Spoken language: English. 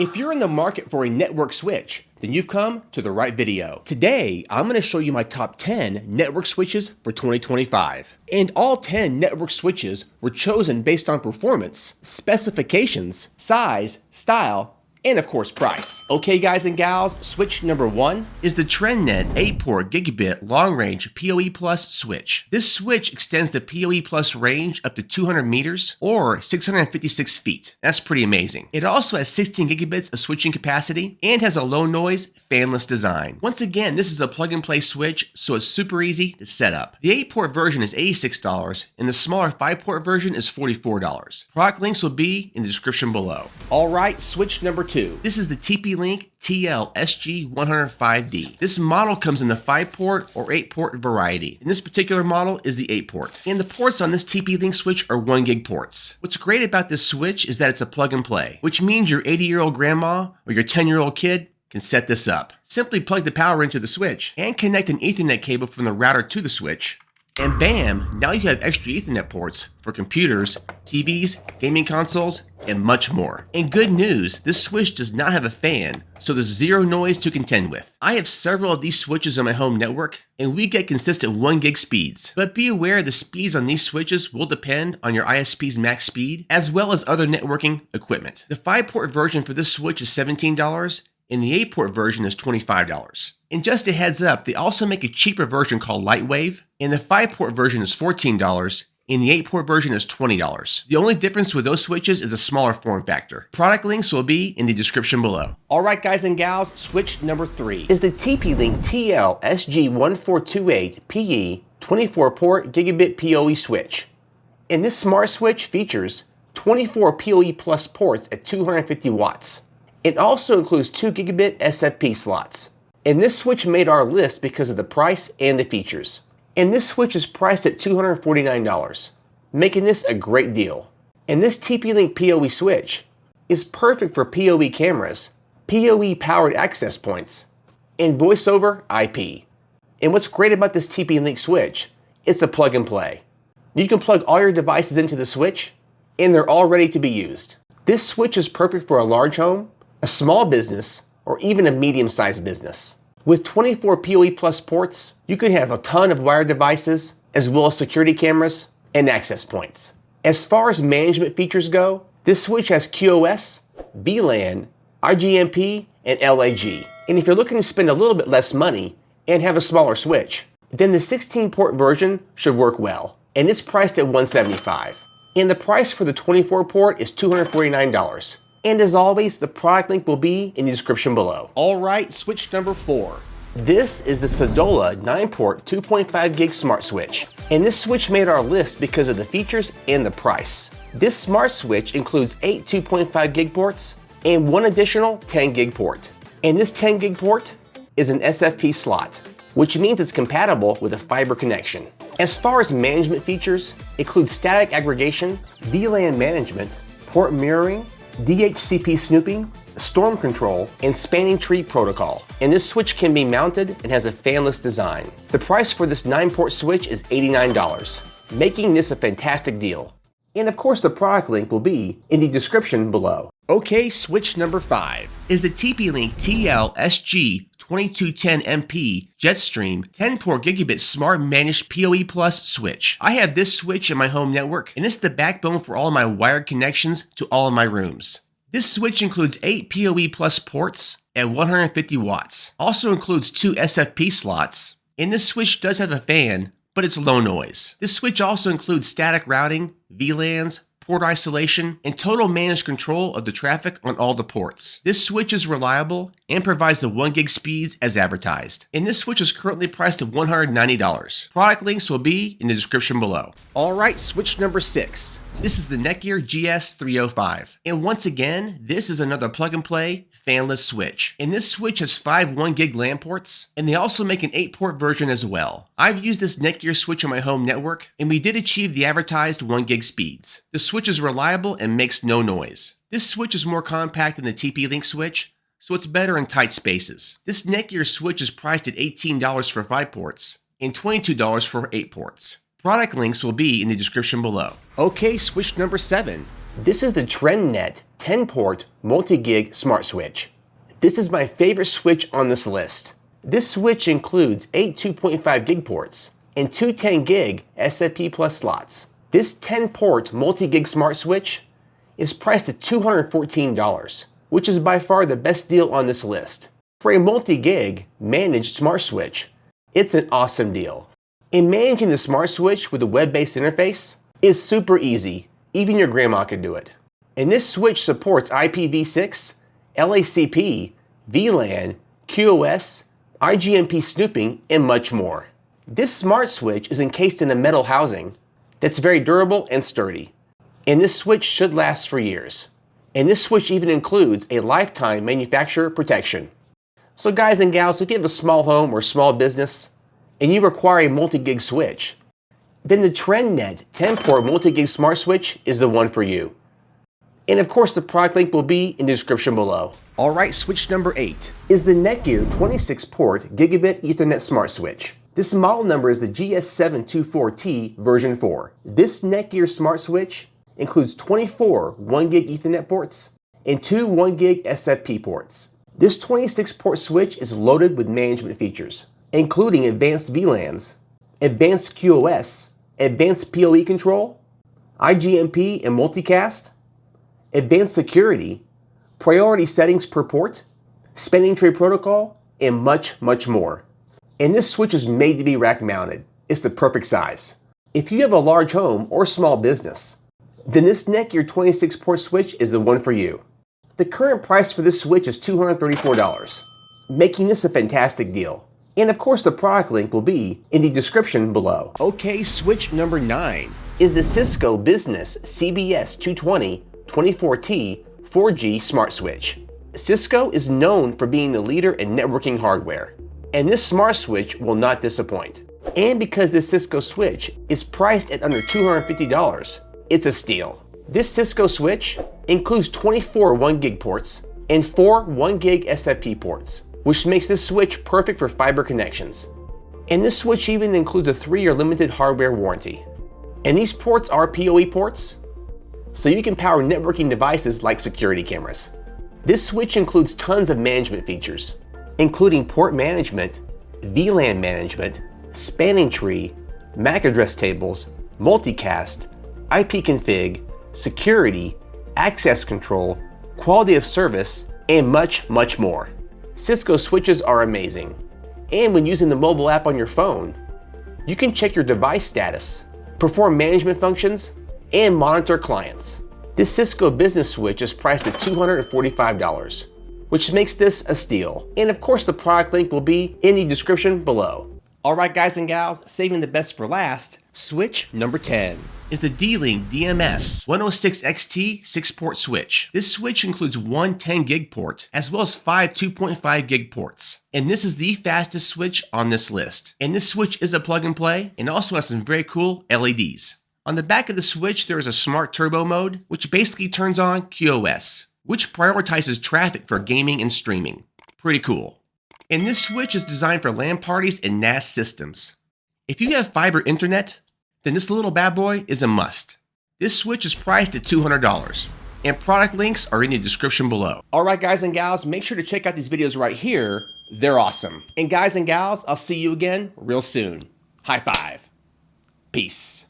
If you're in the market for a network switch, then you've come to the right video. Today, I'm going to show you my top 10 network switches for 2025. And all 10 network switches were chosen based on performance, specifications, size, style, and of course price. Okay guys and gals, switch number 1 is the Trendnet 8-port gigabit long-range PoE Plus switch. This switch extends the PoE Plus range up to 200 meters or 656 feet. That's pretty amazing. It also has 16 gigabits of switching capacity and has a low noise, fanless design. Once again, this is a plug-and-play switch, so it's super easy to set up. The 8-port version is $86 and the smaller 5-port version is $44. Product links will be in the description below. Alright, switch number 2. This is the TP-Link TL-SG105D. This model comes in the 5-port or 8-port variety. And this particular model is the 8-port. And the ports on this TP-Link switch are 1 gig ports. What's great about this switch is that it's a plug and play, which means your 80-year-old grandma or your 10-year-old kid can set this up. Simply plug the power into the switch and connect an Ethernet cable from the router to the switch. And bam, now you have extra Ethernet ports for computers, TVs, gaming consoles, and much more. And good news, this switch does not have a fan, so there's zero noise to contend with. I have several of these switches on my home network, and we get consistent 1 gig speeds. But be aware the speeds on these switches will depend on your ISP's max speed, as well as other networking equipment. The 5-port version for this switch is $17, and the 8-port version is $25. And just a heads up, they also make a cheaper version called Lightwave, and the 5-port version is $14, and the 8-port version is $20. The only difference with those switches is a smaller form factor. Product links will be in the description below. Alright guys and gals, switch number 3 is the TP-Link TL-SG1428PE 24-port gigabit PoE switch. And this smart switch features 24 PoE Plus ports at 250 watts. It also includes 2 gigabit SFP slots. And this switch made our list because of the price and the features. And this switch is priced at $249, making this a great deal. And this TP-Link PoE switch is perfect for PoE cameras, PoE powered access points, and voice over IP. And what's great about this TP-Link switch, it's a plug and play. You can plug all your devices into the switch, and they're all ready to be used. This switch is perfect for a large home, a small business, or even a medium-sized business. With 24 PoE Plus ports, you can have a ton of wired devices, as well as security cameras and access points. As far as management features go, this switch has QoS, VLAN, IGMP, and LAG. And if you're looking to spend a little bit less money and have a smaller switch, then the 16-port version should work well, and it's priced at $175. And the price for the 24-port is $249. And as always, the product link will be in the description below. Alright, switch number 4. This is the Sodola 9-port 2.5 gig smart switch. And this switch made our list because of the features and the price. This smart switch includes 8 2.5 gig ports and 1 additional 10 gig port. And this 10 gig port is an SFP slot, which means it's compatible with a fiber connection. As far as management features, include static aggregation, VLAN management, port mirroring, DHCP snooping, storm control, and spanning tree protocol. And this switch can be mounted and has a fanless design. The price for this 9-port switch is $89, making this a fantastic deal. And of course the product link will be in the description below. Okay, switch number 5 is the TP-Link TL-SG2210MP Jetstream 10-port gigabit smart managed PoE Plus switch. I have this switch in my home network, and it's the backbone for all of my wired connections to all of my rooms. This switch includes 8 PoE Plus ports at 150 watts. Also includes 2 SFP slots, and this switch does have a fan, but it's low noise. This switch also includes static routing, VLANs, port isolation, and total managed control of the traffic on all the ports. This switch is reliable and provides the 1 gig speeds as advertised. And this switch is currently priced at $190. Product links will be in the description below. Alright, switch number 6. This is the Netgear GS305. And once again, this is another plug and play fanless switch. And this switch has 5 1 gig LAN ports, and they also make an 8-port version as well. I've used this Netgear switch on my home network, and we did achieve the advertised 1 gig speeds. The switch is reliable and makes no noise. This switch is more compact than the TP-Link switch, so it's better in tight spaces. This Netgear switch is priced at $18 for 5 ports and $22 for 8 ports. Product links will be in the description below. Okay, switch number 7. This is the Trendnet 10-port multi-gig smart switch. This is my favorite switch on this list. This switch includes 8 2.5 gig ports and 2 10 gig SFP Plus slots. This 10-port multi-gig smart switch is priced at $214, which is by far the best deal on this list. For a multi-gig managed smart switch, it's an awesome deal. And managing the smart switch with a web-based interface is super easy. Even your grandma can do it. And this switch supports IPv6, LACP, VLAN, QoS, IGMP snooping, and much more. This smart switch is encased in a metal housing that's very durable and sturdy. And this switch should last for years. And this switch even includes a lifetime manufacturer protection. So guys and gals, if you have a small home or small business and you require a multi-gig switch, then the Trendnet 10-port multi-gig smart switch is the one for you. And of course, the product link will be in the description below. Alright, switch number 8 is the Netgear 26-port Gigabit Ethernet Smart Switch. This model number is the GS724T version 4. This Netgear Smart Switch includes 24 1-gig Ethernet ports and 2 1-gig SFP ports. This 26-port switch is loaded with management features, including advanced VLANs, advanced QoS, advanced PoE control, IGMP and multicast, advanced security, priority settings per port, spanning tree protocol, and much, much more. And this switch is made to be rack mounted. It's the perfect size. If you have a large home or small business, then this Netgear 26-port switch is the one for you. The current price for this switch is $234, making this a fantastic deal. And of course, the product link will be in the description below. Okay, switch number 9 is the Cisco Business CBS 220 24T 4G Smart Switch. Cisco is known for being the leader in networking hardware, and this smart switch will not disappoint. And because this Cisco switch is priced at under $250, it's a steal. This Cisco switch includes 24 1-gig ports and 4 1-gig SFP ports, which makes this switch perfect for fiber connections. And this switch even includes a 3-year limited hardware warranty. And these ports are PoE ports, so you can power networking devices like security cameras. This switch includes tons of management features, including port management, VLAN management, spanning tree, MAC address tables, multicast, IP config, security, access control, quality of service, and much, much more. Cisco switches are amazing. And when using the mobile app on your phone, you can check your device status, perform management functions, and monitor clients. This Cisco Business Switch is priced at $245, which makes this a steal. And of course, the product link will be in the description below. Alright guys and gals, saving the best for last, switch number 10 is the D-Link DMS 106XT 6-port switch. This switch includes one 10-gig port as well as 5 2.5 gig ports. And this is the fastest switch on this list. And this switch is a plug and play and also has some very cool LEDs. On the back of the switch, there is a smart turbo mode, which basically turns on QoS, which prioritizes traffic for gaming and streaming. Pretty cool. And this switch is designed for LAN parties and NAS systems. If you have fiber internet, then this little bad boy is a must. This switch is priced at $200, and product links are in the description below. Alright guys and gals, make sure to check out these videos right here. They're awesome. And guys and gals, I'll see you again real soon. High five. Peace.